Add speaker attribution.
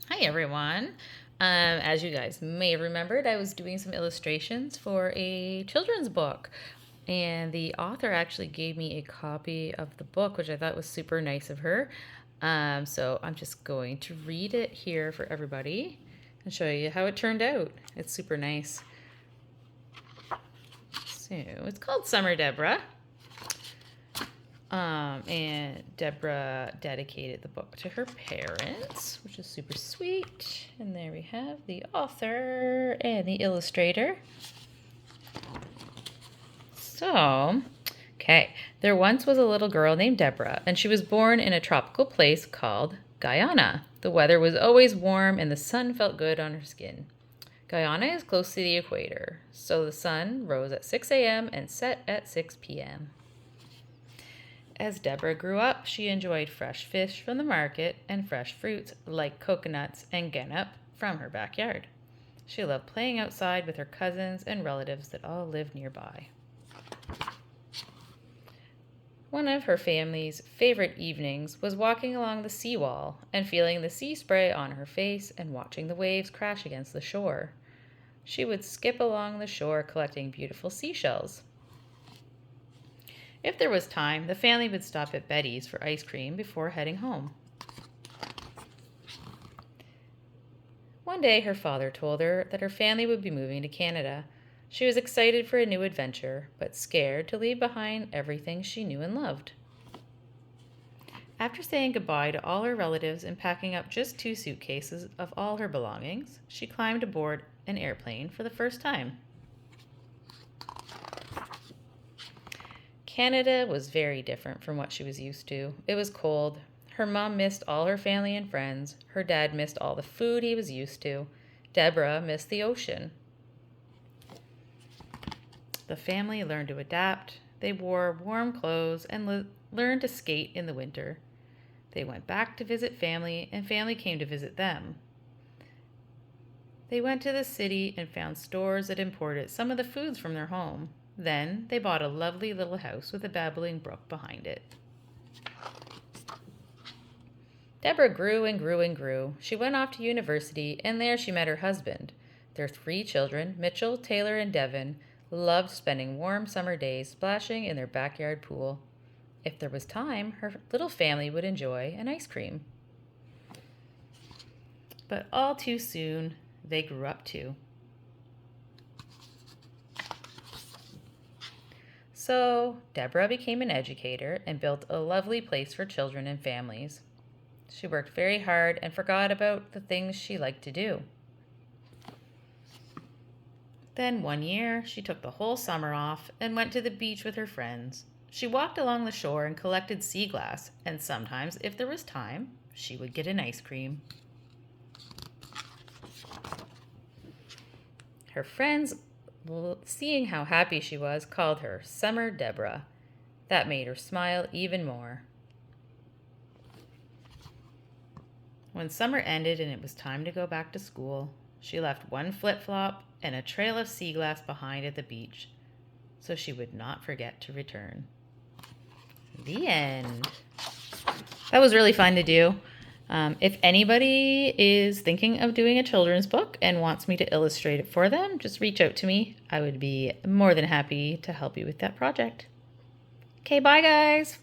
Speaker 1: Hi everyone. As you guys may have remembered, I was doing some illustrations for a children's book, and the author actually gave me a copy of the book, which I thought was super nice of her. So I'm just going to read it here for everybody and show you how it turned out. It's super nice. So it's called Summer Deborah. And Deborah dedicated the book to her parents, which is super sweet. And there we have the author and the illustrator. So, okay, there once was a little girl named Deborah, and she was born in a tropical place called Guyana. The weather was always warm and the sun felt good on her skin. Guyana is close to the equator, so the sun rose at 6 a.m. and set at 6 p.m. As Deborah grew up, she enjoyed fresh fish from the market and fresh fruits like coconuts and genep from her backyard. She loved playing outside with her cousins and relatives that all lived nearby. One of her family's favorite evenings was walking along the seawall and feeling the sea spray on her face and watching the waves crash against the shore. She would skip along the shore collecting beautiful seashells. If there was time, the family would stop at Betty's for ice cream before heading home. One day, her father told her that her family would be moving to Canada. She was excited for a new adventure, but scared to leave behind everything she knew and loved. After saying goodbye to all her relatives and packing up just 2 suitcases of all her belongings, she climbed aboard an airplane for the first time. Canada was very different from what she was used to. It was cold. Her mom missed all her family and friends. Her dad missed all the food he was used to. Deborah missed the ocean. The family learned to adapt. They wore warm clothes and learned to skate in the winter. They went back to visit family, and family came to visit them. They went to the city and found stores that imported some of the foods from their home. Then they bought a lovely little house with a babbling brook behind it. Deborah grew and grew and grew. She went off to university, and there she met her husband. Their 3 children, Mitchell, Taylor, and Devin, loved spending warm summer days splashing in their backyard pool. If there was time, her little family would enjoy an ice cream. But all too soon, they grew up too. So, Deborah became an educator and built a lovely place for children and families. She worked very hard and forgot about the things she liked to do. Then one year, she took the whole summer off and went to the beach with her friends. She walked along the shore and collected sea glass, and sometimes, if there was time, she would get an ice cream. Her friends, seeing how happy she was, called her Summer Deborah. That made her smile even more. When summer ended and it was time to go back to school, she left one flip-flop and a trail of sea glass behind at the beach, so she would not forget to return. The end. That was really fun to do. If anybody is thinking of doing a children's book and wants me to illustrate it for them, just reach out to me. I would be more than happy to help you with that project. Okay, bye guys.